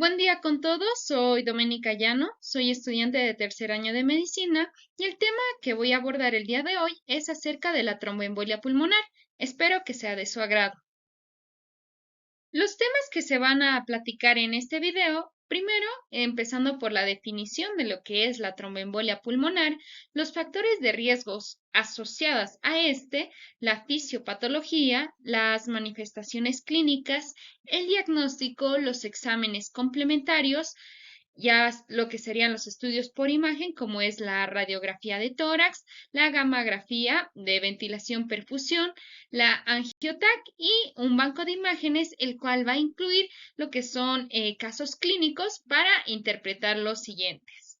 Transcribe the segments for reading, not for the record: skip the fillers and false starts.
Buen día con todos, soy Doménica Llano, soy estudiante de tercer año de medicina y el tema que voy a abordar el día de hoy es acerca de la tromboembolia pulmonar. Espero que sea de su agrado. Los temas que se van a platicar en este video, primero, empezando por la definición de lo que es la tromboembolia pulmonar, los factores de riesgos asociados a la fisiopatología, las manifestaciones clínicas, el diagnóstico, los exámenes complementarios, ya lo que serían los estudios por imagen, como es la radiografía de tórax, la gammagrafía de ventilación-perfusión, la angiotac y un banco de imágenes, el cual va a incluir lo que son casos clínicos para interpretar los siguientes.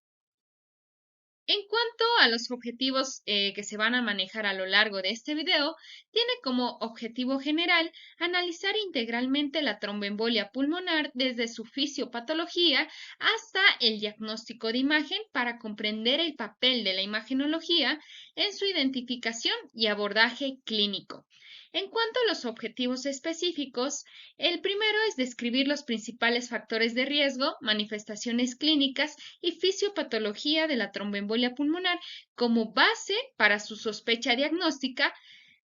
En cuanto a los objetivos que se van a manejar a lo largo de este video, tiene como objetivo general analizar integralmente la tromboembolia pulmonar desde su fisiopatología hasta el diagnóstico de imagen para comprender el papel de la imagenología en su identificación y abordaje clínico. En cuanto a los objetivos específicos, el primero es describir los principales factores de riesgo, manifestaciones clínicas y fisiopatología de la tromboembolia pulmonar como base para su sospecha diagnóstica,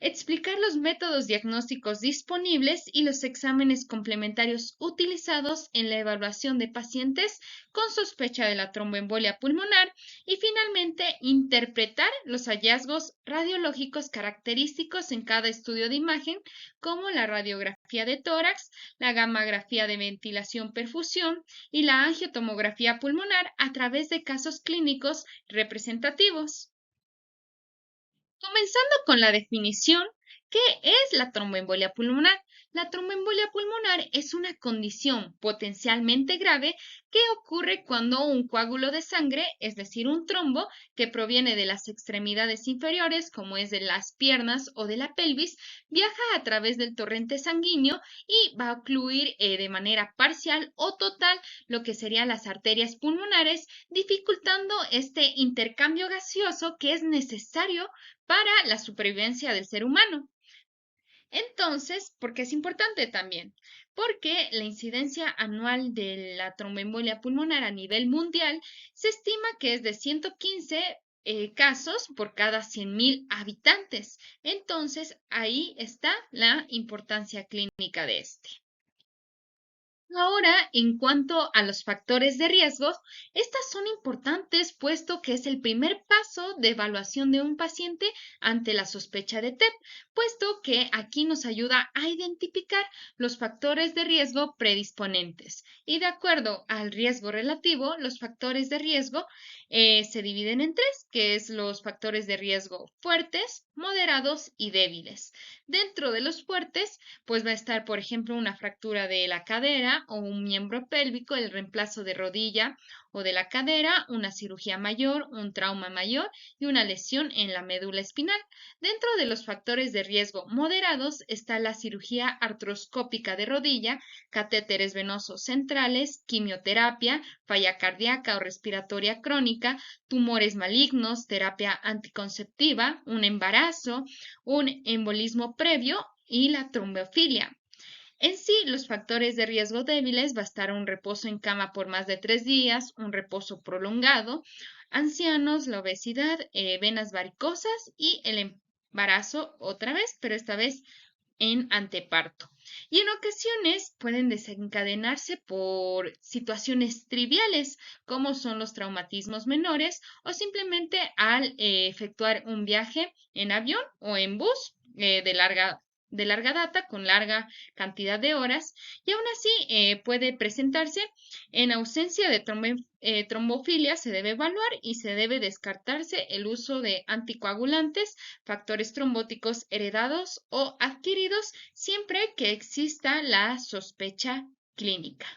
explicar los métodos diagnósticos disponibles y los exámenes complementarios utilizados en la evaluación de pacientes con sospecha de la tromboembolia pulmonar y finalmente interpretar los hallazgos radiológicos característicos en cada estudio de imagen, como la radiografía de tórax, la gammagrafía de ventilación-perfusión y la angiotomografía pulmonar a través de casos clínicos representativos. Comenzando con la definición, ¿qué es la tromboembolia pulmonar? La tromboembolia pulmonar es una condición potencialmente grave que ocurre cuando un coágulo de sangre, es decir, un trombo que proviene de las extremidades inferiores, como es de las piernas o de la pelvis, viaja a través del torrente sanguíneo y va a ocluir de manera parcial o total lo que serían las arterias pulmonares, dificultando este intercambio gaseoso que es necesario para la supervivencia del ser humano. Entonces, ¿por qué es importante también? Porque la incidencia anual de la tromboembolia pulmonar a nivel mundial se estima que es de 115 casos por cada 100.000 habitantes. Entonces, ahí está la importancia clínica de este. Ahora, en cuanto a los factores de riesgo, estas son importantes puesto que es el primer paso de evaluación de un paciente ante la sospecha de TEP, puesto que aquí nos ayuda a identificar los factores de riesgo predisponentes. Y de acuerdo al riesgo relativo, los factores de riesgo se dividen en tres, que es los factores de riesgo fuertes, moderados y débiles. Dentro de los fuertes, pues va a estar, por ejemplo, una fractura de la cadera o un miembro pélvico, el reemplazo de rodilla o de la cadera, una cirugía mayor, un trauma mayor y una lesión en la médula espinal. Dentro de los factores de riesgo moderados está la cirugía artroscópica de rodilla, catéteres venosos centrales, quimioterapia, falla cardíaca o respiratoria crónica, tumores malignos, terapia anticonceptiva, un embarazo, un embolismo previo y la trombofilia. En sí, los factores de riesgo débiles va a estar un reposo en cama por más de 3 días, un reposo prolongado, ancianos, la obesidad, venas varicosas y el embarazo otra vez, pero esta vez en anteparto. Y en ocasiones pueden desencadenarse por situaciones triviales, como son los traumatismos menores o simplemente al efectuar un viaje en avión o en bus de larga data, con larga cantidad de horas, y aún así puede presentarse en ausencia de trombofilia, se debe evaluar y se debe descartarse el uso de anticoagulantes, factores trombóticos heredados o adquiridos, siempre que exista la sospecha clínica.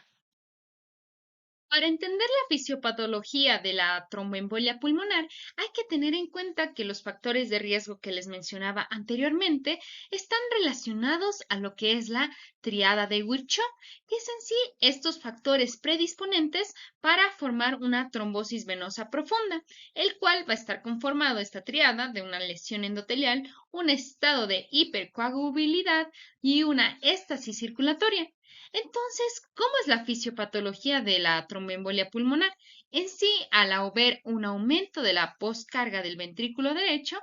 Para entender la fisiopatología de la tromboembolia pulmonar, hay que tener en cuenta que los factores de riesgo que les mencionaba anteriormente están relacionados a lo que es la triada de Virchow, que es en sí estos factores predisponentes para formar una trombosis venosa profunda, el cual va a estar conformado esta triada de una lesión endotelial, un estado de hipercoagulabilidad y una éstasis circulatoria. Entonces, ¿cómo es la fisiopatología de la tromboembolia pulmonar? En sí, al haber un aumento de la poscarga del ventrículo derecho,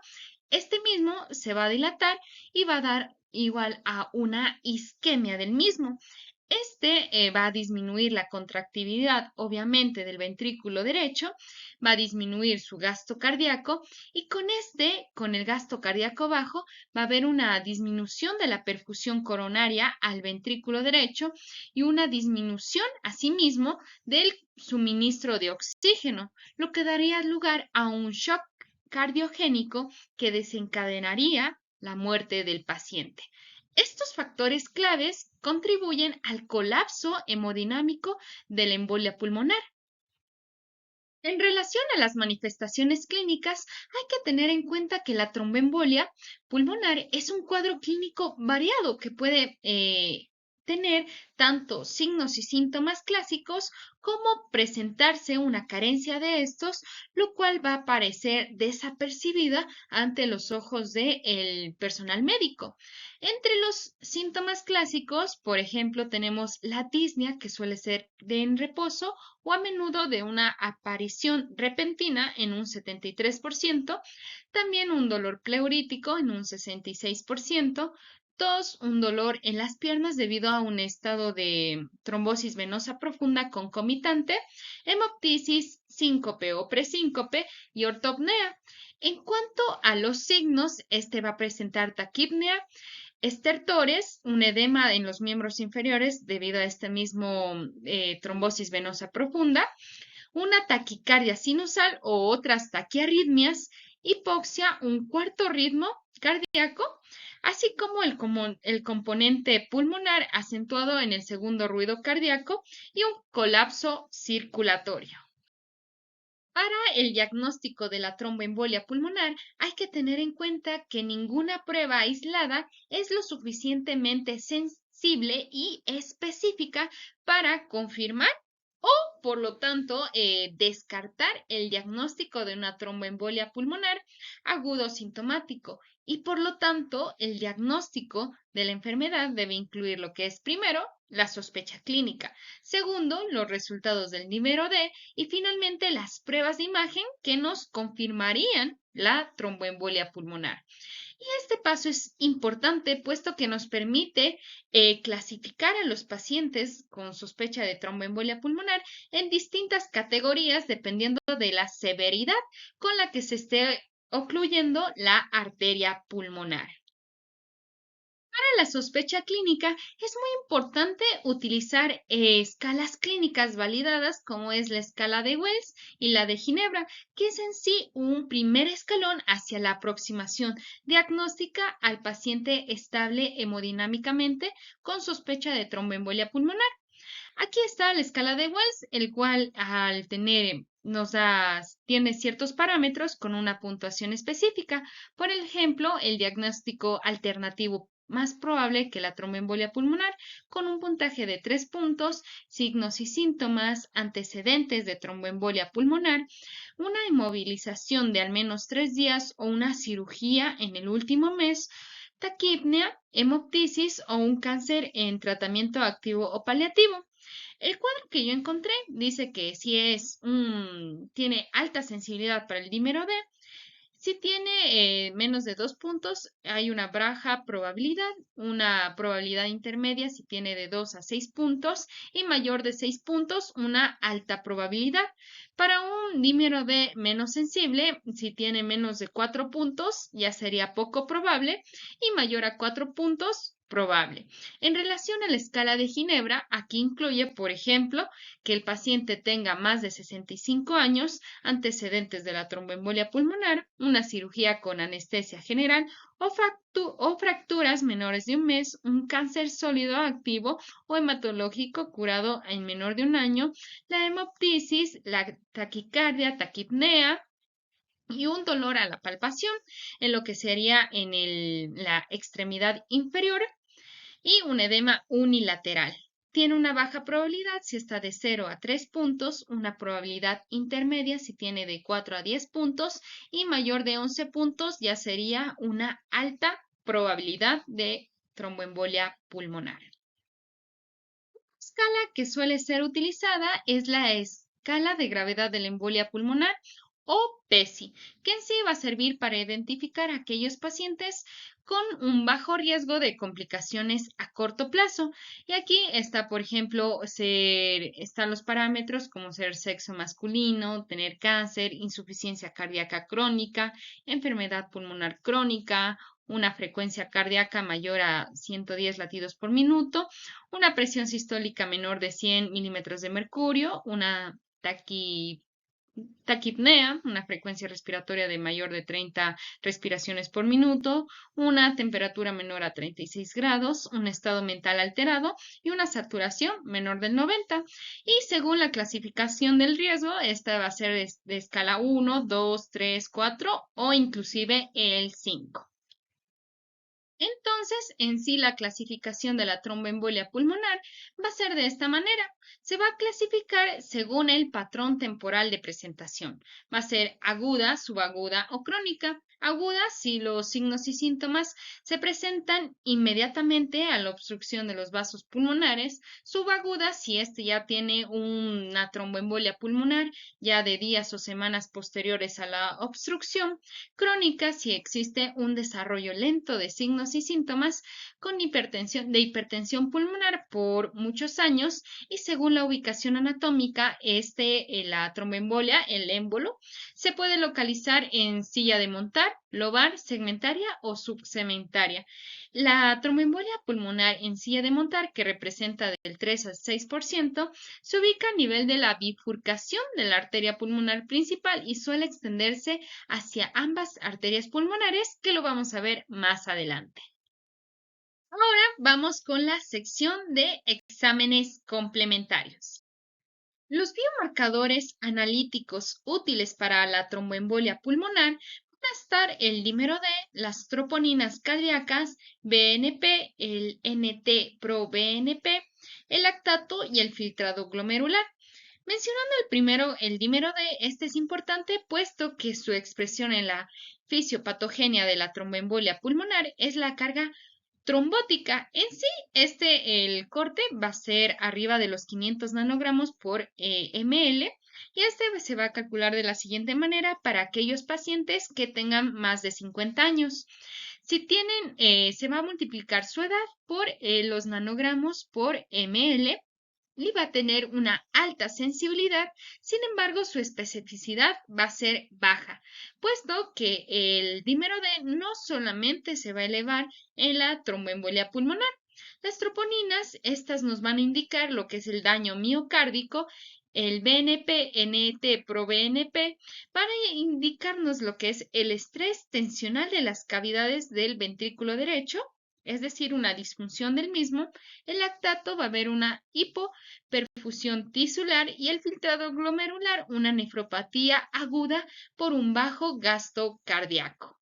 este mismo se va a dilatar y va a dar igual a una isquemia del mismo. Va a disminuir la contractividad, obviamente, del ventrículo derecho, va a disminuir su gasto cardíaco y con el gasto cardíaco bajo, va a haber una disminución de la perfusión coronaria al ventrículo derecho y una disminución, asimismo, del suministro de oxígeno, lo que daría lugar a un shock cardiogénico que desencadenaría la muerte del paciente. Estos factores claves contribuyen al colapso hemodinámico de la embolia pulmonar. En relación a las manifestaciones clínicas, hay que tener en cuenta que la tromboembolia pulmonar es un cuadro clínico variado que puede tener tanto signos y síntomas clásicos como presentarse una carencia de estos, lo cual va a parecer desapercibida ante los ojos del personal médico. Entre los síntomas clásicos, por ejemplo, tenemos la disnea, que suele ser en reposo o a menudo de una aparición repentina en un 73%, también un dolor pleurítico en un 66%, tos, un dolor en las piernas debido a un estado de trombosis venosa profunda concomitante, hemoptisis, síncope o presíncope y ortopnea. En cuanto a los signos, este va a presentar taquipnea, estertores, un edema en los miembros inferiores debido a este mismo trombosis venosa profunda, una taquicardia sinusal o otras taquiarritmias, hipoxia, un cuarto ritmo cardíaco, así como el componente pulmonar acentuado en el segundo ruido cardíaco y un colapso circulatorio. Para el diagnóstico de la tromboembolia pulmonar hay que tener en cuenta que ninguna prueba aislada es lo suficientemente sensible y específica para confirmar o, por lo tanto, descartar el diagnóstico de una tromboembolia pulmonar agudo sintomático. Y por lo tanto, el diagnóstico de la enfermedad debe incluir lo que es primero la sospecha clínica, segundo, los resultados del número D y finalmente las pruebas de imagen que nos confirmarían la tromboembolia pulmonar. Y este paso es importante puesto que nos permite clasificar a los pacientes con sospecha de tromboembolia pulmonar en distintas categorías dependiendo de la severidad con la que se esté ocluyendo la arteria pulmonar. Para la sospecha clínica es muy importante utilizar escalas clínicas validadas como es la escala de Wells y la de Ginebra, que es en sí un primer escalón hacia la aproximación diagnóstica al paciente estable hemodinámicamente con sospecha de tromboembolia pulmonar. Aquí está la escala de Wells, el cual al tener tiene ciertos parámetros con una puntuación específica. Por ejemplo, el diagnóstico alternativo más probable que la tromboembolia pulmonar, con un puntaje de 3 puntos, signos y síntomas, antecedentes de tromboembolia pulmonar, una inmovilización de al menos 3 días o una cirugía en el último mes, taquipnea, hemoptisis o un cáncer en tratamiento activo o paliativo. El cuadro que yo encontré dice que si tiene alta sensibilidad para el dímero D, si tiene menos de 2 puntos, hay una baja probabilidad, una probabilidad intermedia si tiene de 2 a 6 puntos y mayor de 6 puntos, una alta probabilidad. Para un dímero D menos sensible, si tiene menos de 4 puntos, ya sería poco probable y mayor a 4 puntos, probable. En relación a la escala de Ginebra, aquí incluye, por ejemplo, que el paciente tenga más de 65 años, antecedentes de la tromboembolia pulmonar, una cirugía con anestesia general o fracturas menores de un mes, un cáncer sólido activo o hematológico curado en menor de un año, la hemoptisis, la taquicardia, taquipnea, y un dolor a la palpación en lo que sería en la extremidad inferior y un edema unilateral. Tiene una baja probabilidad si está de 0 a 3 puntos, una probabilidad intermedia si tiene de 4 a 10 puntos y mayor de 11 puntos ya sería una alta probabilidad de tromboembolia pulmonar. escala que suele ser utilizada es la escala de gravedad de la embolia pulmonar o PESI, que en sí va a servir para identificar a aquellos pacientes con un bajo riesgo de complicaciones a corto plazo. Y aquí está, por ejemplo, están los parámetros como ser sexo masculino, tener cáncer, insuficiencia cardíaca crónica, enfermedad pulmonar crónica, una frecuencia cardíaca mayor a 110 latidos por minuto, una presión sistólica menor de 100 milímetros de mercurio, una taquipnea, una frecuencia respiratoria de mayor de 30 respiraciones por minuto, una temperatura menor a 36 grados, un estado mental alterado y una saturación menor del 90. Y según la clasificación del riesgo, esta va a ser de escala 1, 2, 3, 4 o inclusive el 5. Entonces, en sí, la clasificación de la tromboembolia pulmonar va a ser de esta manera. Se va a clasificar según el patrón temporal de presentación. Va a ser aguda, subaguda o crónica. Aguda si los signos y síntomas se presentan inmediatamente a la obstrucción de los vasos pulmonares. Subaguda si este ya tiene una tromboembolia pulmonar ya de días o semanas posteriores a la obstrucción. Crónica si existe un desarrollo lento de signos y síntomas con hipertensión pulmonar por muchos años y según la ubicación anatómica, la tromboembolia, el émbolo, se puede localizar en silla de montar, lobar, segmentaria o subsegmentaria. La tromboembolia pulmonar en silla de montar, que representa del 3 al 6%, se ubica a nivel de la bifurcación de la arteria pulmonar principal y suele extenderse hacia ambas arterias pulmonares, que lo vamos a ver más adelante. Ahora vamos con la sección de exámenes complementarios. Los biomarcadores analíticos útiles para la tromboembolia pulmonar van a estar el dímero D, las troponinas cardíacas, BNP, el NT-proBNP, el lactato y el filtrado glomerular. Mencionando el primero, el dímero D, este es importante puesto que su expresión en la fisiopatogenia de la tromboembolia pulmonar es la carga trombótica. En sí, el corte va a ser arriba de los 500 nanogramos por ml y este se va a calcular de la siguiente manera para aquellos pacientes que tengan más de 50 años. Si tienen, se va a multiplicar su edad por los nanogramos por ml y va a tener una alta sensibilidad, sin embargo su especificidad va a ser baja, puesto que el dímero D no solamente se va a elevar en la tromboembolia pulmonar. Las troponinas, estas nos van a indicar lo que es el daño miocárdico, el BNP, NT, proBNP, van a indicarnos lo que es el estrés tensional de las cavidades del ventrículo derecho, es decir, una disfunción del mismo. El lactato va a haber una hipoperfusión tisular y el filtrado glomerular, una nefropatía aguda por un bajo gasto cardíaco.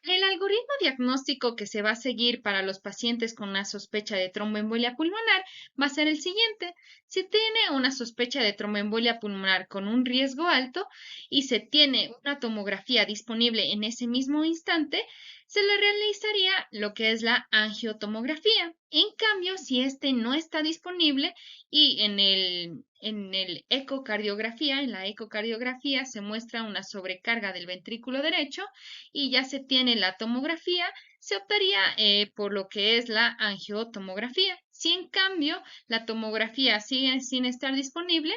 El algoritmo diagnóstico que se va a seguir para los pacientes con una sospecha de tromboembolia pulmonar va a ser el siguiente. Si tiene una sospecha de tromboembolia pulmonar con un riesgo alto y se tiene una tomografía disponible en ese mismo instante, se le realizaría lo que es la angiotomografía. En cambio, si este no está disponible y en la ecocardiografía se muestra una sobrecarga del ventrículo derecho y ya se tiene la tomografía, se optaría por lo que es la angiotomografía. Si en cambio la tomografía sigue sin estar disponible,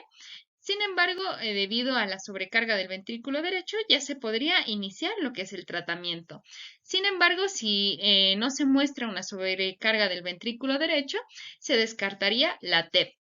sin embargo, debido a la sobrecarga del ventrículo derecho, ya se podría iniciar lo que es el tratamiento. Sin embargo, si no se muestra una sobrecarga del ventrículo derecho, se descartaría la TEP.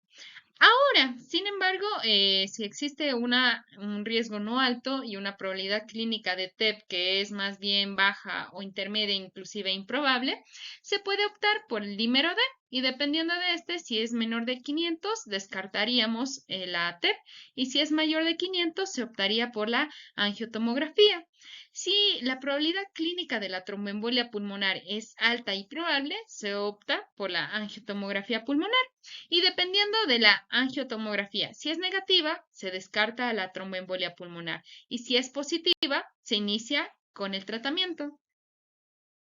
Ahora, sin embargo, si existe un riesgo no alto y una probabilidad clínica de TEP que es más bien baja o intermedia, inclusive improbable, se puede optar por el dímero D y dependiendo de si es menor de 500, descartaríamos la TEP y si es mayor de 500, se optaría por la angiotomografía. Si la probabilidad clínica de la tromboembolia pulmonar es alta y probable, se opta por la angiotomografía pulmonar. Y dependiendo de la angiotomografía, si es negativa, se descarta la tromboembolia pulmonar y si es positiva, se inicia con el tratamiento.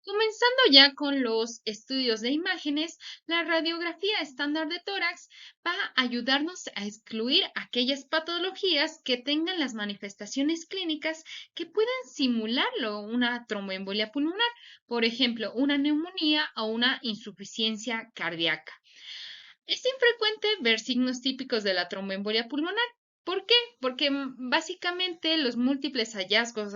Comenzando ya con los estudios de imágenes, la radiografía estándar de tórax va a ayudarnos a excluir aquellas patologías que tengan las manifestaciones clínicas que puedan simularlo una tromboembolia pulmonar, por ejemplo, una neumonía o una insuficiencia cardíaca. Es infrecuente ver signos típicos de la tromboembolia pulmonar. ¿Por qué? Porque básicamente los múltiples hallazgos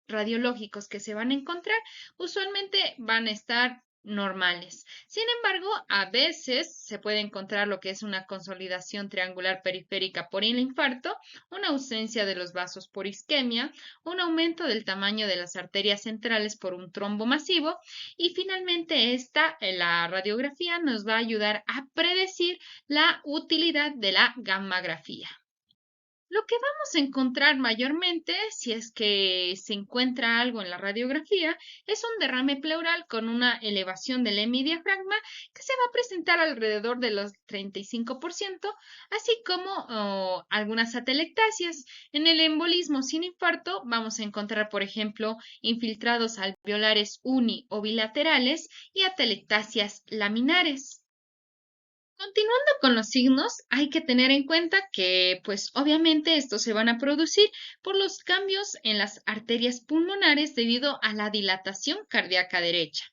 radiológicos que se van a encontrar usualmente van a estar normales. Sin embargo, a veces se puede encontrar lo que es una consolidación triangular periférica por el infarto, una ausencia de los vasos por isquemia, un aumento del tamaño de las arterias centrales por un trombo masivo y finalmente la radiografía nos va a ayudar a predecir la utilidad de la gammagrafía. Lo que vamos a encontrar mayormente, si es que se encuentra algo en la radiografía, es un derrame pleural con una elevación del hemidiafragma que se va a presentar alrededor de los 35%, así como algunas atelectasias. En el embolismo sin infarto vamos a encontrar, por ejemplo, infiltrados alveolares uni o bilaterales y atelectasias laminares. Continuando con los signos, hay que tener en cuenta que, pues obviamente estos se van a producir por los cambios en las arterias pulmonares debido a la dilatación cardíaca derecha.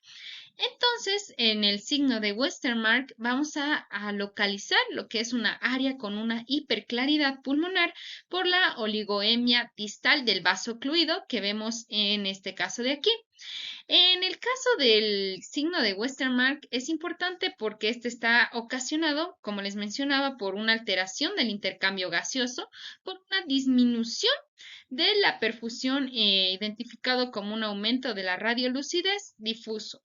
Entonces, en el signo de Westermarck vamos a localizar lo que es una área con una hiperclaridad pulmonar por la oligoemia distal del vaso ocluido que vemos en este caso de aquí. En el caso del signo de Westermarck es importante porque este está ocasionado, como les mencionaba, por una alteración del intercambio gaseoso, por una disminución de la perfusión, identificado como un aumento de la radiolucidez difuso.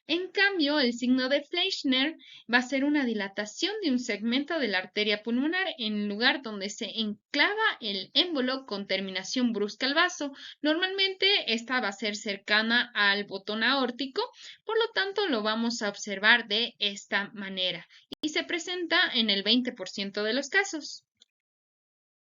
En cambio, el signo de Fleischner va a ser una dilatación de un segmento de la arteria pulmonar en lugar donde se enclava el émbolo con terminación brusca al vaso. Normalmente esta va a ser cercana al botón aórtico, por lo tanto lo vamos a observar de esta manera y se presenta en el 20% de los casos.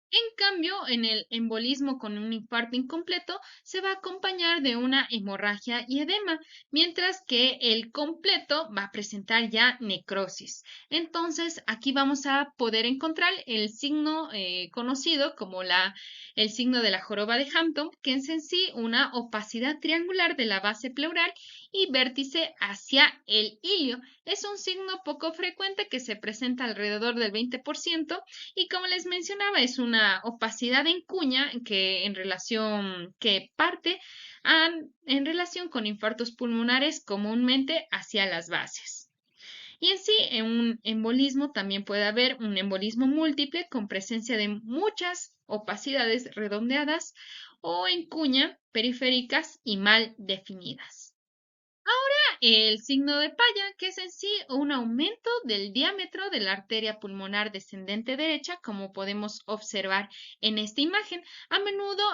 En cambio, en el embolismo con un infarto incompleto se va a acompañar de una hemorragia y edema, mientras que el completo va a presentar ya necrosis. Entonces, aquí vamos a poder encontrar el signo conocido como el signo de la joroba de Hampton, que es en sí una opacidad triangular de la base pleural y vértice hacia el ilio. Es un signo poco frecuente que se presenta alrededor del 20% y como les mencionaba, es una opacidad en cuña que parte en relación con infartos pulmonares comúnmente hacia las bases. Y en sí, en un embolismo también puede haber un embolismo múltiple con presencia de muchas opacidades redondeadas o en cuña periféricas y mal definidas. El signo de Paya, que es en sí un aumento del diámetro de la arteria pulmonar descendente derecha, como podemos observar en esta imagen. A menudo,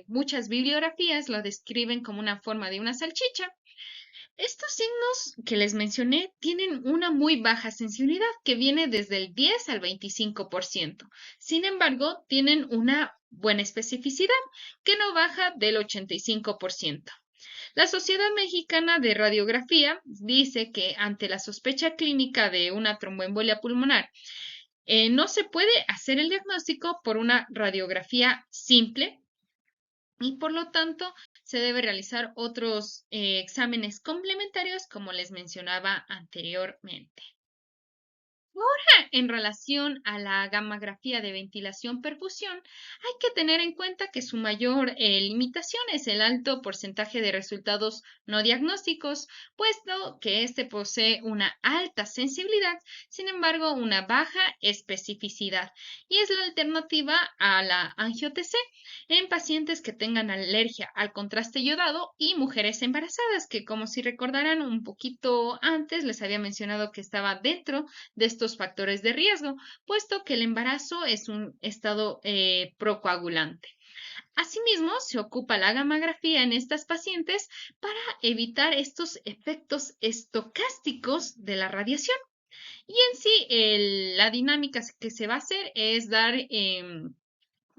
muchas bibliografías lo describen como una forma de una salchicha. Estos signos que les mencioné tienen una muy baja sensibilidad que viene desde el 10 al 25%. Sin embargo, tienen una buena especificidad que no baja del 85%. La Sociedad Mexicana de Radiografía dice que ante la sospecha clínica de una tromboembolia pulmonar, no se puede hacer el diagnóstico por una radiografía simple y por lo tanto se debe realizar otros exámenes complementarios como les mencionaba anteriormente. En relación a la gammagrafía de ventilación-perfusión, hay que tener en cuenta que su mayor limitación es el alto porcentaje de resultados no diagnósticos, puesto que este posee una alta sensibilidad, sin embargo, una baja especificidad, y es la alternativa a la angio-TC en pacientes que tengan alergia al contraste yodado y mujeres embarazadas, que como si recordarán un poquito antes les había mencionado que estaba dentro de estos factores de riesgo, puesto que el embarazo es un estado procoagulante. Asimismo, se ocupa la gammagrafía en estas pacientes para evitar estos efectos estocásticos de la radiación. Y en sí, la dinámica que se va a hacer es dar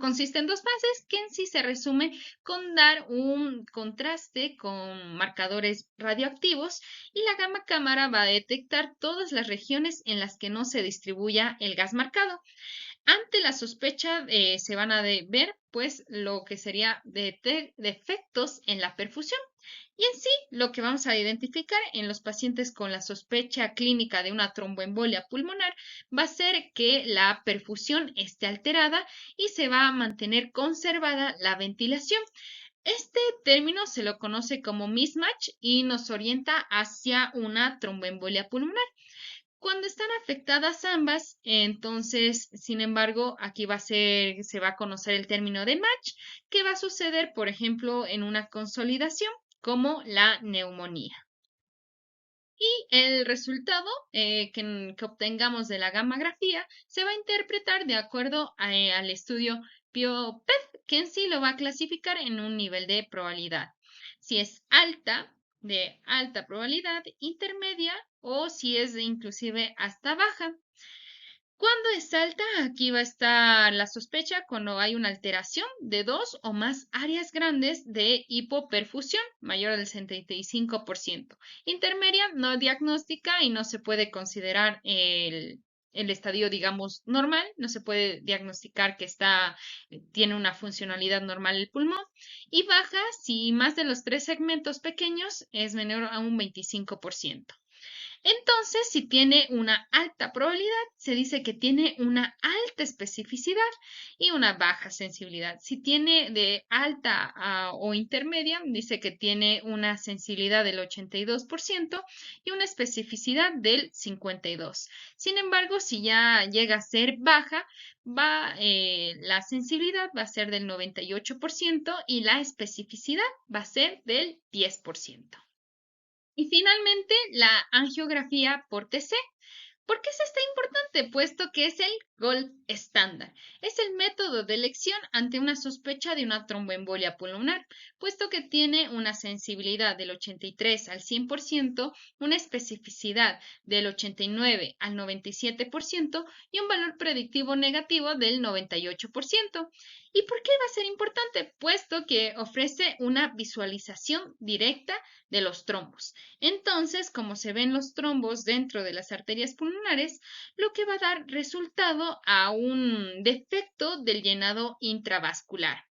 consiste en dos fases que en sí se resume con dar un contraste con marcadores radioactivos y la gamma cámara va a detectar todas las regiones en las que no se distribuya el gas marcado. Ante la sospecha se van a ver pues lo que sería defectos en la perfusión. Y en sí, lo que vamos a identificar en los pacientes con la sospecha clínica de una tromboembolia pulmonar va a ser que la perfusión esté alterada y se va a mantener conservada la ventilación. Este término se lo conoce como mismatch y nos orienta hacia una tromboembolia pulmonar. Cuando están afectadas ambas, entonces, sin embargo, aquí se va a conocer el término de match, que va a suceder, por ejemplo, en una consolidación, como la neumonía. Y el resultado que obtengamos de la gammagrafía se va a interpretar de acuerdo al estudio PIO-PED, que en sí lo va a clasificar en un nivel de probabilidad. Si es alta, de alta probabilidad, intermedia o si es inclusive hasta baja. Cuando es alta, aquí va a estar la sospecha cuando hay una alteración de dos o más áreas grandes de hipoperfusión, mayor al 65%. Intermedia, no diagnóstica y no se puede considerar el estadio, digamos, normal, no se puede diagnosticar que tiene una funcionalidad normal el pulmón. Y baja, si más de los tres segmentos pequeños es menor a un 25%. Entonces, si tiene una alta probabilidad, se dice que tiene una alta especificidad y una baja sensibilidad. Si tiene de alta o intermedia, dice que tiene una sensibilidad del 82% y una especificidad del 52%. Sin embargo, si ya llega a ser baja, la sensibilidad va a ser del 98% y la especificidad va a ser del 10%. Y finalmente, la angiografía por TC. ¿Por qué es esta importante? Puesto que es el gold estándar. Es el método de elección ante una sospecha de una tromboembolia pulmonar, puesto que tiene una sensibilidad del 83 al 100%, una especificidad del 89 al 97% y un valor predictivo negativo del 98%. ¿Y por qué va a ser importante? Puesto que ofrece una visualización directa de los trombos. Entonces, como se ven los trombos dentro de las arterias pulmonares, lo que va a dar resultado a un defecto del llenado intravascular.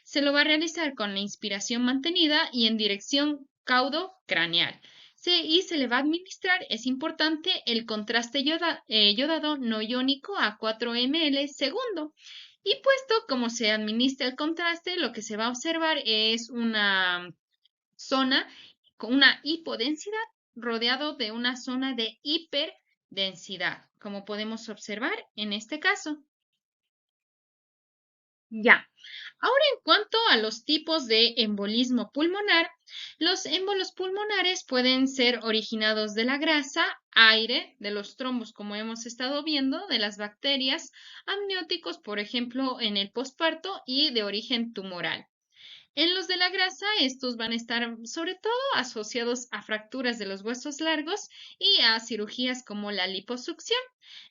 Se lo va a realizar con la inspiración mantenida y en dirección caudo-craneal. Y se le va a administrar, es importante, el contraste yodado no iónico a 4 ml segundo. Y puesto como se administra el contraste, lo que se va a observar es una zona con una hipodensidad rodeado de una zona de hiperdensidad, como podemos observar en este caso. Ya. Ahora, en cuanto a los tipos de embolismo pulmonar, los émbolos pulmonares pueden ser originados de la grasa, aire, de los trombos, como hemos estado viendo, de las bacterias, amnióticos, por ejemplo, en el posparto, y de origen tumoral. En los de la grasa, estos van a estar sobre todo asociados a fracturas de los huesos largos y a cirugías como la liposucción,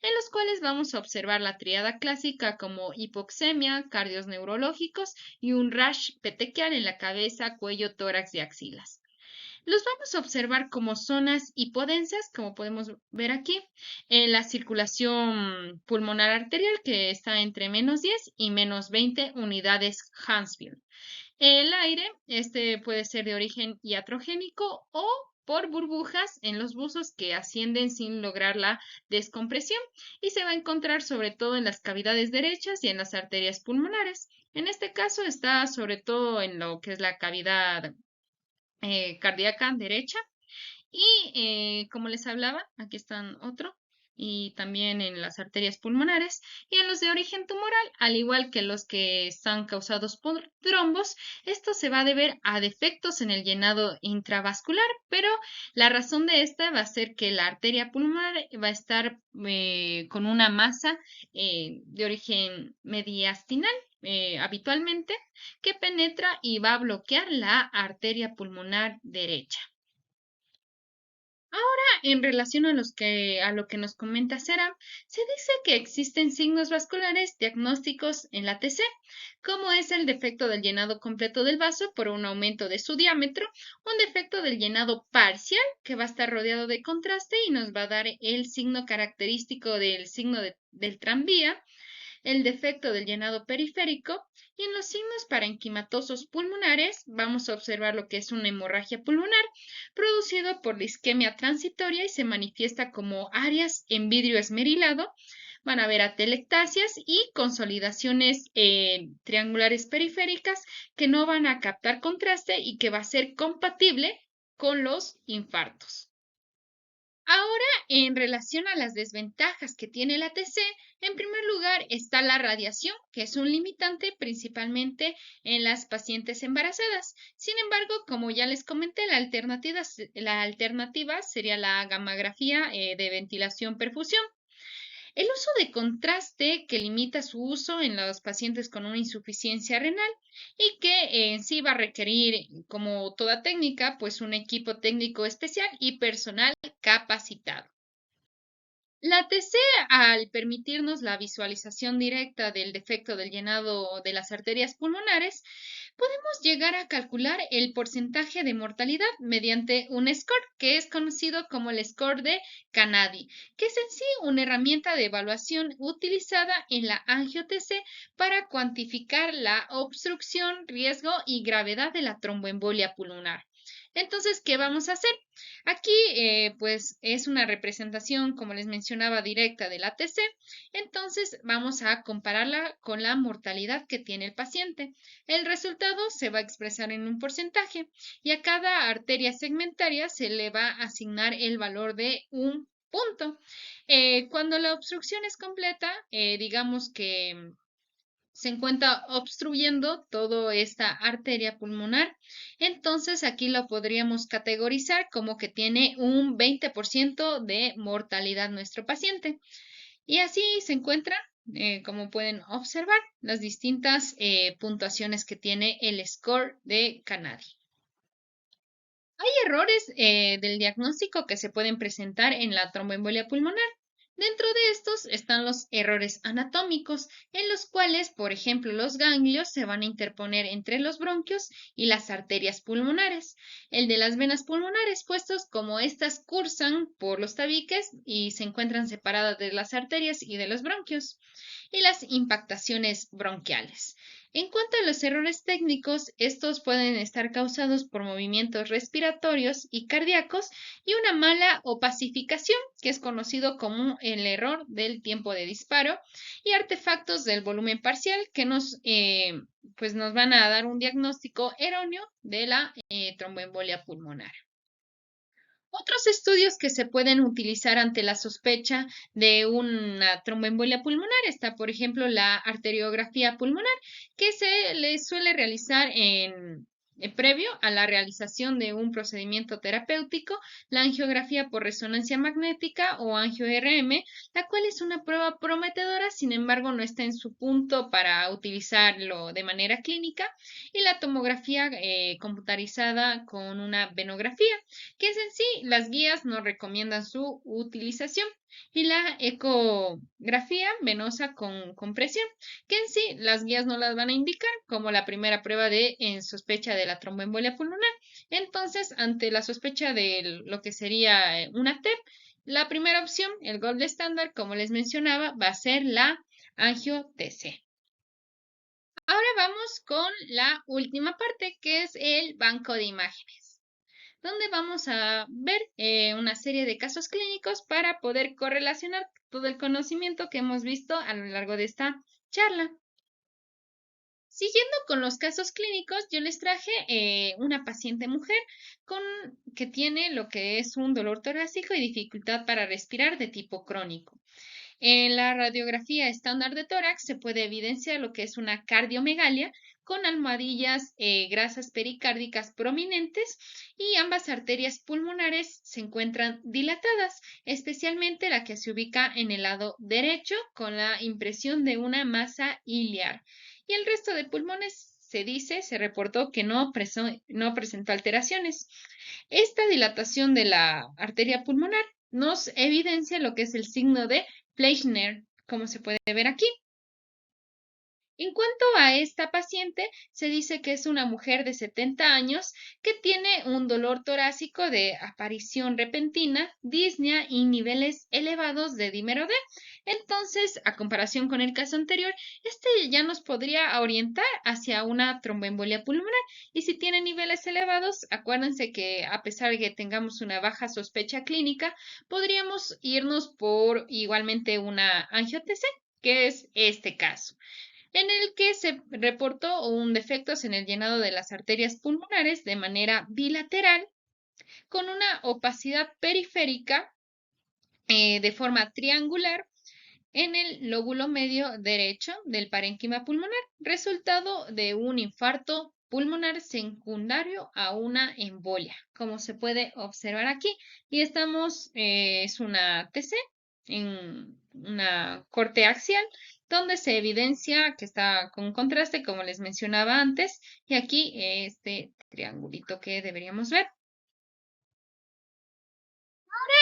en los cuales vamos a observar la tríada clásica como hipoxemia, cardios neurológicos y un rash petequial en la cabeza, cuello, tórax y axilas. Los vamos a observar como zonas hipodensas, como podemos ver aquí, en la circulación pulmonar arterial que está entre -10 y -20 unidades Hounsfield. El aire, este puede ser de origen iatrogénico o por burbujas en los buzos que ascienden sin lograr la descompresión y se va a encontrar sobre todo en las cavidades derechas y en las arterias pulmonares. En este caso está sobre todo en lo que es la cavidad cardíaca derecha y como les hablaba, aquí están otro, y también en las arterias pulmonares y en los de origen tumoral, al igual que los que están causados por trombos, esto se va a deber a defectos en el llenado intravascular, pero la razón de esta va a ser que la arteria pulmonar va a estar con una masa de origen mediastinal habitualmente que penetra y va a bloquear la arteria pulmonar derecha. En relación a lo que nos comenta Serap, se dice que existen signos vasculares diagnósticos en la TC, como es el defecto del llenado completo del vaso por un aumento de su diámetro, un defecto del llenado parcial que va a estar rodeado de contraste y nos va a dar el signo característico del del tranvía, el defecto del llenado periférico, y en los signos parenquimatosos pulmonares vamos a observar lo que es una hemorragia pulmonar producido por la isquemia transitoria y se manifiesta como áreas en vidrio esmerilado. Van a haber atelectasias y consolidaciones triangulares periféricas que no van a captar contraste y que va a ser compatible con los infartos. Ahora, en relación a las desventajas que tiene la TC, en primer lugar está la radiación, que es un limitante principalmente en las pacientes embarazadas. Sin embargo, como ya les comenté, la alternativa sería la gammagrafía de ventilación-perfusión. El uso de contraste que limita su uso en los pacientes con una insuficiencia renal y que en sí va a requerir, como toda técnica, pues un equipo técnico especial y personal capacitado. La TC, al permitirnos la visualización directa del defecto del llenado de las arterias pulmonares, podemos llegar a calcular el porcentaje de mortalidad mediante un score que es conocido como el score de Canadi, que es en sí una herramienta de evaluación utilizada en la angio-TC para cuantificar la obstrucción, riesgo y gravedad de la tromboembolia pulmonar. Entonces, ¿qué vamos a hacer? Aquí, pues, es una representación, como les mencionaba, directa del ATC. Entonces, vamos a compararla con la mortalidad que tiene el paciente. El resultado se va a expresar en un porcentaje y a cada arteria segmentaria se le va a asignar el valor de un punto. Cuando la obstrucción es completa, digamos que se encuentra obstruyendo toda esta arteria pulmonar. Entonces aquí lo podríamos categorizar como que tiene un 20% de mortalidad nuestro paciente. Y así se encuentran, como pueden observar, las distintas puntuaciones que tiene el score de Canadi. Hay errores del diagnóstico que se pueden presentar en la tromboembolia pulmonar. Dentro de estos están los errores anatómicos, en los cuales, por ejemplo, los ganglios se van a interponer entre los bronquios y las arterias pulmonares. El de las venas pulmonares, puestos como estas cursan por los tabiques y se encuentran separadas de las arterias y de los bronquios. Y las impactaciones bronquiales. En cuanto a los errores técnicos, estos pueden estar causados por movimientos respiratorios y cardíacos y una mala opacificación, que es conocido como el error del tiempo de disparo, y artefactos del volumen parcial que pues nos van a dar un diagnóstico erróneo de la tromboembolia pulmonar. Otros estudios que se pueden utilizar ante la sospecha de una tromboembolia pulmonar está, por ejemplo, la arteriografía pulmonar, que se le suele realizar previo a la realización de un procedimiento terapéutico, la angiografía por resonancia magnética o angio-RM, la cual es una prueba prometedora, sin embargo, no está en su punto para utilizarlo de manera clínica, y la tomografía computarizada con una venografía, que es en sí las guías nos recomiendan su utilización, y la ecografía venosa con compresión, que en sí las guías no las van a indicar como la primera prueba de en sospecha de la tromboembolia pulmonar. Entonces, ante la sospecha de lo que sería una TEP, la primera opción, el gold estándar, como les mencionaba, va a ser la angio-TC. Ahora vamos con la última parte, que es el banco de imágenes, donde vamos a ver una serie de casos clínicos para poder correlacionar todo el conocimiento que hemos visto a lo largo de esta charla. Siguiendo con los casos clínicos, yo les traje una paciente mujer que tiene lo que es un dolor torácico y dificultad para respirar de tipo crónico. En la radiografía estándar de tórax se puede evidenciar lo que es una cardiomegalia con almohadillas grasas pericárdicas prominentes y ambas arterias pulmonares se encuentran dilatadas, especialmente la que se ubica en el lado derecho con la impresión de una masa iliar y el resto de pulmones se reportó que no presentó alteraciones. Esta dilatación de la arteria pulmonar nos evidencia lo que es el signo de Fleischner, como se puede ver aquí. En cuanto a esta paciente, se dice que es una mujer de 70 años que tiene un dolor torácico de aparición repentina, disnea y niveles elevados de dímero D. Entonces, a comparación con el caso anterior, este ya nos podría orientar hacia una tromboembolia pulmonar. Y si tiene niveles elevados, acuérdense que a pesar de que tengamos una baja sospecha clínica, podríamos irnos por igualmente una angio-TC, que es este caso en el que se reportó un defectos en el llenado de las arterias pulmonares de manera bilateral con una opacidad periférica de forma triangular en el lóbulo medio derecho del parénquima pulmonar, resultado de un infarto pulmonar secundario a una embolia, como se puede observar aquí. Y estamos, es una TC en una corte axial, donde se evidencia que está con contraste, como les mencionaba antes, y aquí este triangulito que deberíamos ver.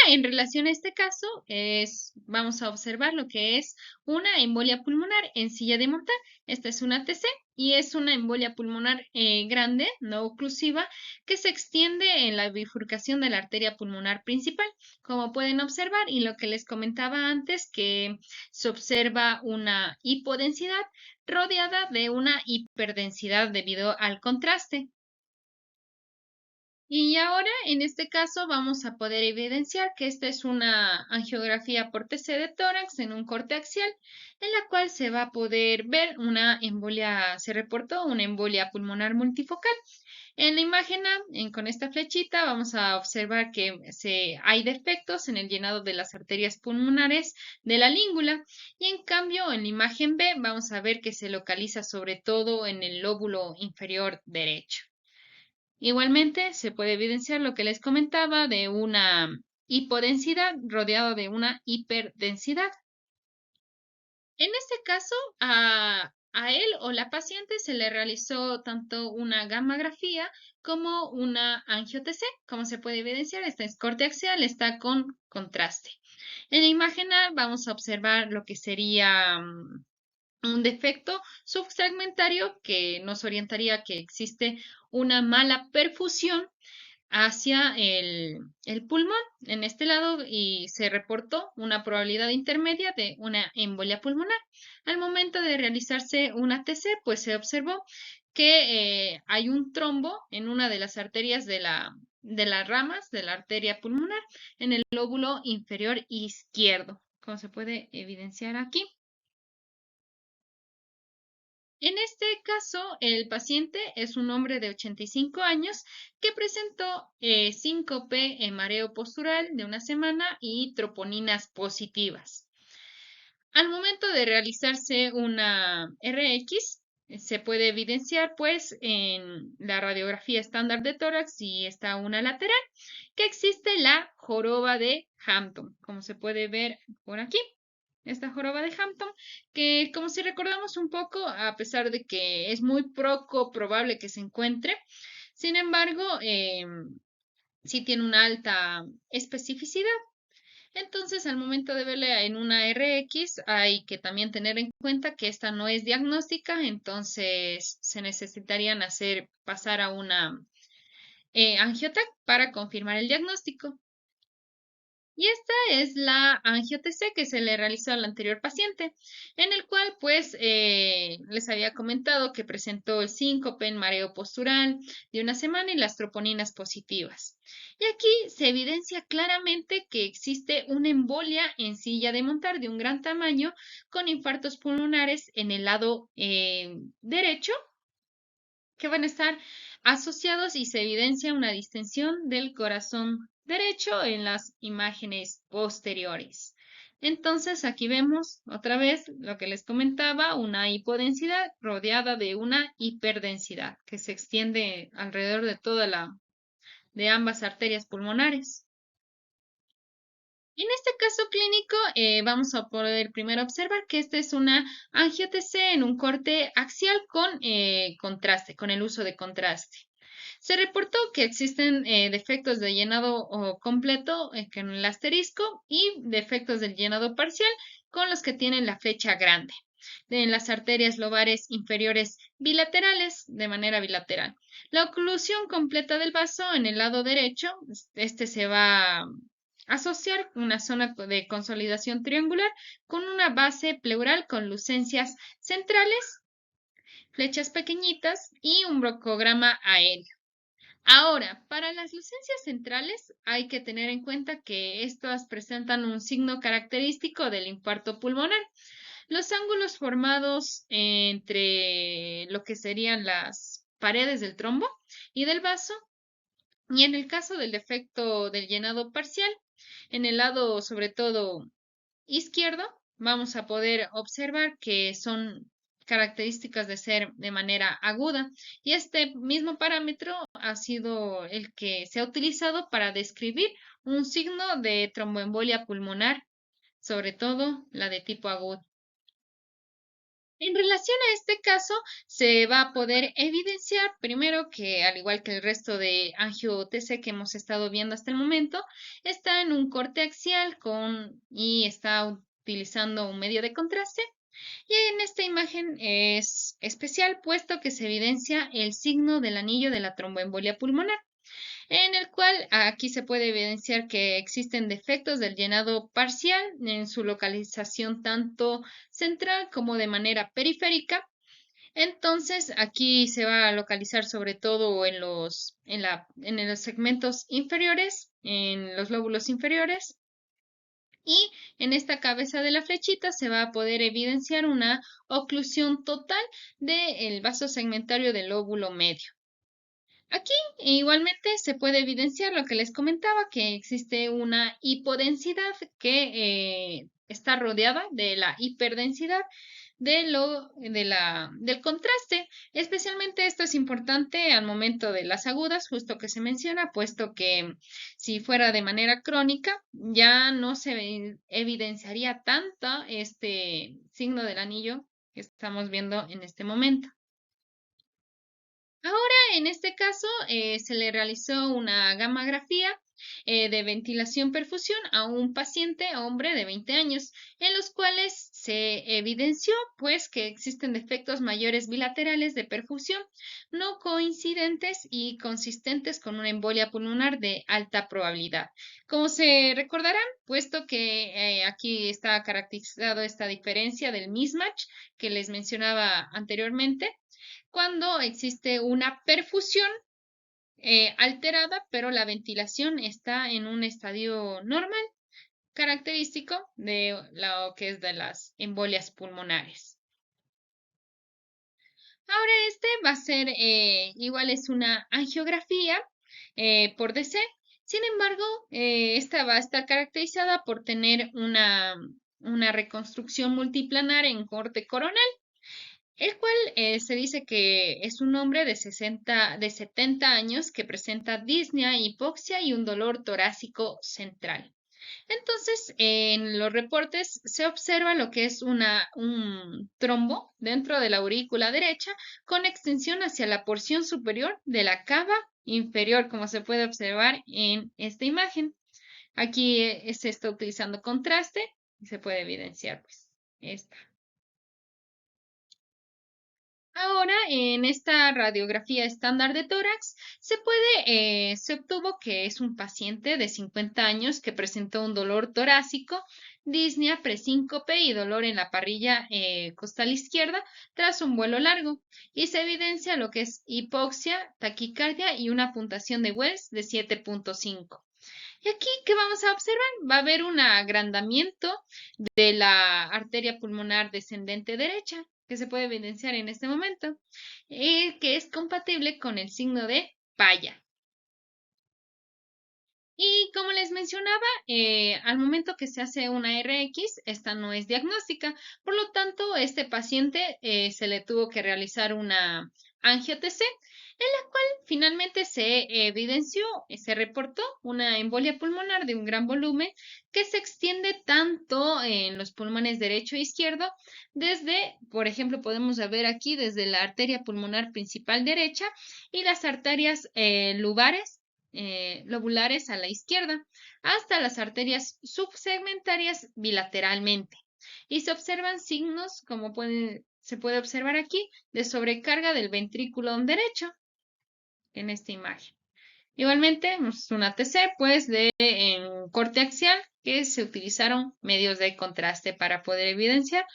En relación a este caso, vamos a observar lo que es una embolia pulmonar en silla de montar. Esta es una TC y es una embolia pulmonar grande, no oclusiva, que se extiende en la bifurcación de la arteria pulmonar principal. Como pueden observar, y lo que les comentaba antes, que se observa una hipodensidad rodeada de una hiperdensidad debido al contraste. Y ahora, en este caso, vamos a poder evidenciar que esta es una angiografía por TC de tórax en un corte axial, en la cual se va a poder ver una embolia, se reportó una embolia pulmonar multifocal. En la imagen A, con esta flechita, vamos a observar que hay defectos en el llenado de las arterias pulmonares de la língula. Y en cambio, en la imagen B, vamos a ver que se localiza sobre todo en el lóbulo inferior derecho. Igualmente, se puede evidenciar lo que les comentaba de una hipodensidad rodeado de una hiperdensidad. En este caso, a él o la paciente se le realizó tanto una gammagrafía como una angio-TC. Como se puede evidenciar, esta es corte axial, está con contraste. En la imagen A vamos a observar lo que sería un defecto subsegmentario que nos orientaría que existe una mala perfusión hacia el pulmón en este lado y se reportó una probabilidad intermedia de una embolia pulmonar. Al momento de realizarse una TC, pues se observó que hay un trombo en una de las arterias de las ramas de la arteria pulmonar en el lóbulo inferior izquierdo, como se puede evidenciar aquí. En este caso, el paciente es un hombre de 85 años que presentó síncope en mareo postural de una semana y troponinas positivas. Al momento de realizarse una RX, se puede evidenciar pues en la radiografía estándar de tórax y está una lateral, que existe la joroba de Hampton, como se puede ver por aquí esta joroba de Hampton, que como si recordamos un poco, a pesar de que es muy poco probable que se encuentre, sin embargo, sí tiene una alta especificidad. Entonces, al momento de verla en una RX, hay que también tener en cuenta que esta no es diagnóstica, entonces se necesitarían pasar a una angiotac para confirmar el diagnóstico. Y esta es la angio-TC que se le realizó al anterior paciente, en el cual pues les había comentado que presentó el síncope en mareo postural de una semana y las troponinas positivas. Y aquí se evidencia claramente que existe una embolia en silla de montar de un gran tamaño con infartos pulmonares en el lado derecho que van a estar asociados y se evidencia una distensión del corazón derecho en las imágenes posteriores. Entonces aquí vemos otra vez lo que les comentaba, una hipodensidad rodeada de una hiperdensidad que se extiende alrededor de de ambas arterias pulmonares. En este caso clínico, vamos a poder primero observar que esta es una angio-TC en un corte axial con contraste, con el uso de contraste. Se reportó que existen defectos de llenado completo con el asterisco y defectos del llenado parcial con los que tienen la flecha grande en las arterias lobares inferiores bilaterales de manera bilateral. La oclusión completa del vaso en el lado derecho, este se va a asociar una zona de consolidación triangular con una base pleural con lucencias centrales, flechas pequeñitas y un broncograma aéreo. Ahora, para las lucencias centrales hay que tener en cuenta que estas presentan un signo característico del infarto pulmonar. Los ángulos formados entre lo que serían las paredes del trombo y del vaso, y en el caso del defecto del llenado parcial, en el lado sobre todo izquierdo, vamos a poder observar que son características de ser de manera aguda y este mismo parámetro ha sido el que se ha utilizado para describir un signo de tromboembolia pulmonar, sobre todo la de tipo agudo. En relación a este caso, se va a poder evidenciar primero que, al igual que el resto de angio-TC que hemos estado viendo hasta el momento, está en un corte axial y está utilizando un medio de contraste. Y en esta imagen es especial puesto que se evidencia el signo del anillo de la tromboembolia pulmonar, en el cual aquí se puede evidenciar que existen defectos del llenado parcial en su localización tanto central como de manera periférica. Entonces, aquí se va a localizar sobre todo en los segmentos inferiores, en los lóbulos inferiores, y en esta cabeza de la flechita se va a poder evidenciar una oclusión total del vaso segmentario del lóbulo medio. Aquí igualmente se puede evidenciar lo que les comentaba, que existe una hipodensidad que está rodeada de la hiperdensidad del contraste. Especialmente esto es importante al momento de las agudas, justo que se menciona, puesto que si fuera de manera crónica, ya no se evidenciaría tanto este signo del anillo que estamos viendo en este momento. Ahora, en este caso, se le realizó una gammagrafía de ventilación-perfusión a un paciente hombre de 20 años, en los cuales se evidenció, pues, que existen defectos mayores bilaterales de perfusión no coincidentes y consistentes con una embolia pulmonar de alta probabilidad. Como se recordarán, puesto que aquí está caracterizado esta diferencia del mismatch que les mencionaba anteriormente, cuando existe una perfusión alterada, pero la ventilación está en un estadio normal, característico de lo que es de las embolias pulmonares. Ahora este va a ser igual es una angiografía por DC. Sin embargo, esta va a estar caracterizada por tener una reconstrucción multiplanar en corte coronal, el cual se dice que es un hombre de 70 años que presenta disnea, hipoxia y un dolor torácico central. Entonces, en los reportes se observa lo que es un trombo dentro de la aurícula derecha con extensión hacia la porción superior de la cava inferior, como se puede observar en esta imagen. Aquí se está utilizando contraste y se puede evidenciar, pues, esta. Ahora, en esta radiografía estándar de tórax, se obtuvo que es un paciente de 50 años que presentó un dolor torácico, disnea, presíncope y dolor en la parrilla costal izquierda tras un vuelo largo. Y se evidencia lo que es hipoxia, taquicardia y una puntuación de Wells de 7.5. Y aquí, ¿qué vamos a observar? Va a haber un agrandamiento de la arteria pulmonar descendente derecha, que se puede evidenciar en este momento, que es compatible con el signo de Paya. Y como les mencionaba, al momento que se hace una RX, esta no es diagnóstica, por lo tanto, este paciente se le tuvo que realizar una angio-TC, en la cual finalmente se evidenció, se reportó una embolia pulmonar de un gran volumen que se extiende tanto en los pulmones derecho e izquierdo, desde, por ejemplo, podemos ver aquí desde la arteria pulmonar principal derecha y las arterias lobulares a la izquierda, hasta las arterias subsegmentarias bilateralmente. Y se observan signos, como se puede observar aquí, de sobrecarga del ventrículo derecho en esta imagen. Igualmente, es una TC, pues, en corte axial, que se utilizaron medios de contraste para poder evidenciar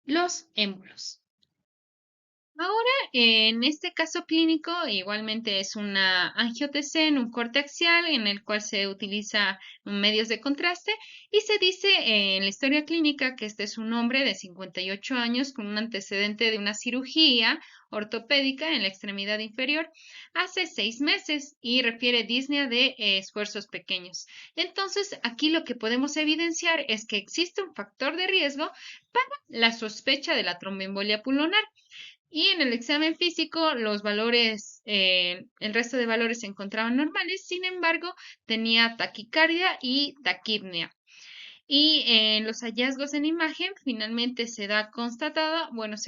los émbolos. Ahora, en este caso clínico, igualmente es una angio-TC en un corte axial en el cual se utiliza medios de contraste y se dice en la historia clínica que este es un hombre de 58 años con un antecedente de una cirugía ortopédica en la extremidad inferior hace 6 meses y refiere disnea de esfuerzos pequeños. Entonces, aquí lo que podemos evidenciar es que existe un factor de riesgo para la sospecha de la tromboembolia pulmonar. Y en el examen físico los valores, el resto de valores se encontraban normales, sin embargo, tenía taquicardia y taquipnea. Y en los hallazgos en imagen finalmente se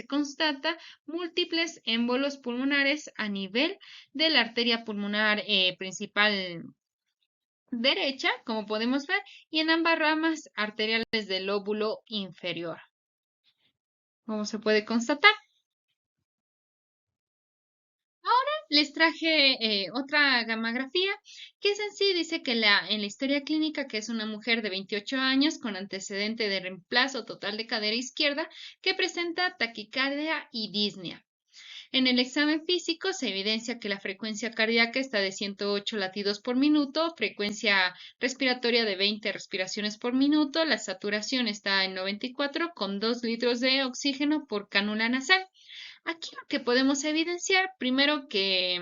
constata múltiples émbolos pulmonares a nivel de la arteria pulmonar principal derecha, como podemos ver, y en ambas ramas arteriales del lóbulo inferior, como se puede constatar. Les traje otra gamografía que es en sí dice que en la historia clínica que es una mujer de 28 años con antecedente de reemplazo total de cadera izquierda que presenta taquicardia y disnea. En el examen físico se evidencia que la frecuencia cardíaca está de 108 latidos por minuto, frecuencia respiratoria de 20 respiraciones por minuto, la saturación está en 94 con 2 litros de oxígeno por cánula nasal. Aquí lo que podemos evidenciar, primero que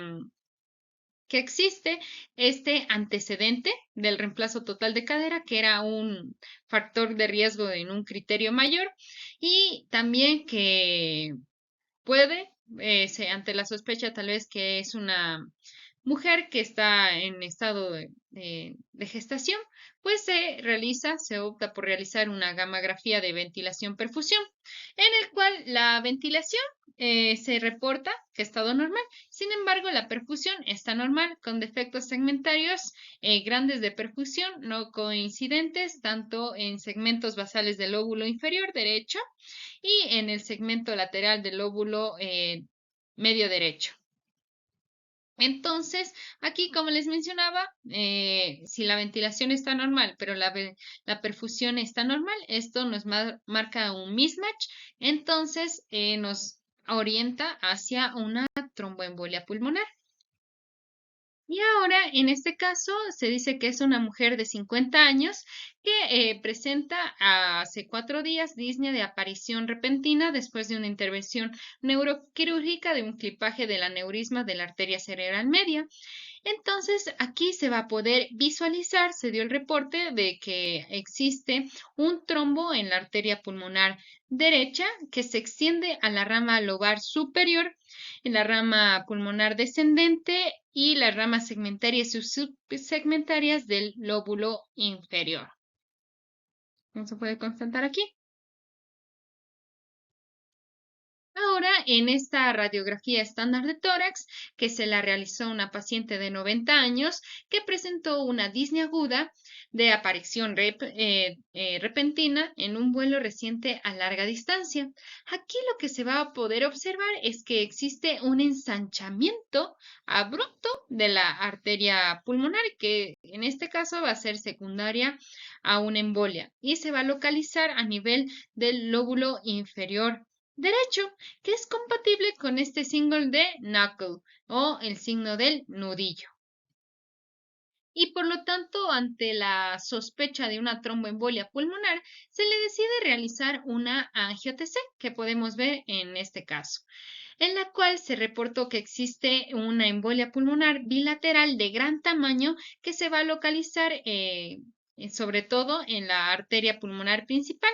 existe este antecedente del reemplazo total de cadera, que era un factor de riesgo en un criterio mayor, y también que puede, ante la sospecha tal vez que es una mujer que está en estado de gestación, pues se opta por realizar una gamografía de ventilación-perfusión, en el cual la ventilación se reporta que ha estado normal, sin embargo la perfusión está normal con defectos segmentarios grandes de perfusión no coincidentes tanto en segmentos basales del lóbulo inferior derecho y en el segmento lateral del lóbulo medio derecho. Entonces, aquí, como les mencionaba, si la ventilación está normal, pero la perfusión está normal, esto nos marca un mismatch, entonces nos orienta hacia una tromboembolia pulmonar. Y ahora, en este caso, se dice que es una mujer de 50 años que presenta hace 4 días disnea de aparición repentina después de una intervención neuroquirúrgica de un clipaje del aneurisma de la arteria cerebral media. Entonces, aquí se va a poder visualizar, se dio el reporte de que existe un trombo en la arteria pulmonar derecha que se extiende a la rama lobar superior, en la rama pulmonar descendente y las ramas segmentarias y subsegmentarias del lóbulo inferior. ¿Cómo se puede constatar aquí? Ahora, en esta radiografía estándar de tórax, que se la realizó a una paciente de 90 años que presentó una disnea aguda de aparición repentina en un vuelo reciente a larga distancia. Aquí lo que se va a poder observar es que existe un ensanchamiento abrupto de la arteria pulmonar, que en este caso va a ser secundaria a una embolia y se va a localizar a nivel del lóbulo inferior derecho, que es compatible con este símbolo de knuckle o el signo del nudillo. y por lo tanto, ante la sospecha de una tromboembolia pulmonar, se le decide realizar una angio-TC, que podemos ver en este caso, en la cual se reportó que existe una embolia pulmonar bilateral de gran tamaño que se va a localizar sobre todo en la arteria pulmonar principal,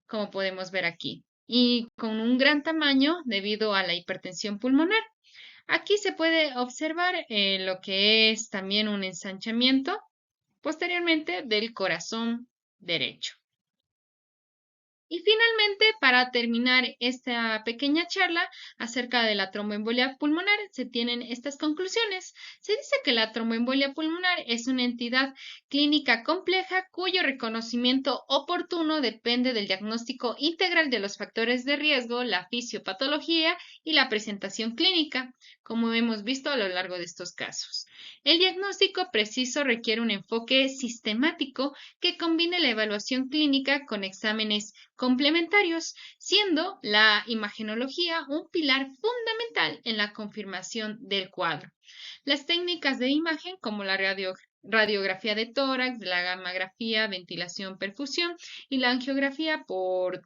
como podemos ver aquí, y con un gran tamaño debido a la hipertensión pulmonar. Aquí se puede observar lo que es también un ensanchamiento posteriormente del corazón derecho. Y finalmente, para terminar esta pequeña charla acerca de la tromboembolia pulmonar, se tienen estas conclusiones. Se dice que la tromboembolia pulmonar es una entidad clínica compleja cuyo reconocimiento oportuno depende del diagnóstico integral de los factores de riesgo, la fisiopatología y la presentación clínica, como hemos visto a lo largo de estos casos. El diagnóstico preciso requiere un enfoque sistemático que combine la evaluación clínica con exámenes complementarios, siendo la imagenología un pilar fundamental en la confirmación del cuadro. Las técnicas de imagen como la radiografía de tórax, la gammagrafía, ventilación, perfusión y la angiografía por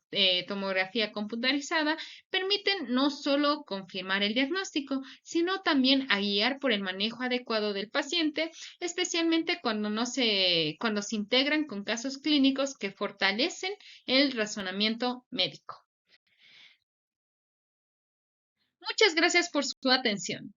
tomografía computarizada permiten no solo confirmar el diagnóstico, sino también a guiar por el manejo adecuado del paciente, especialmente cuando se integran con casos clínicos que fortalecen el razonamiento médico. Muchas gracias por su atención.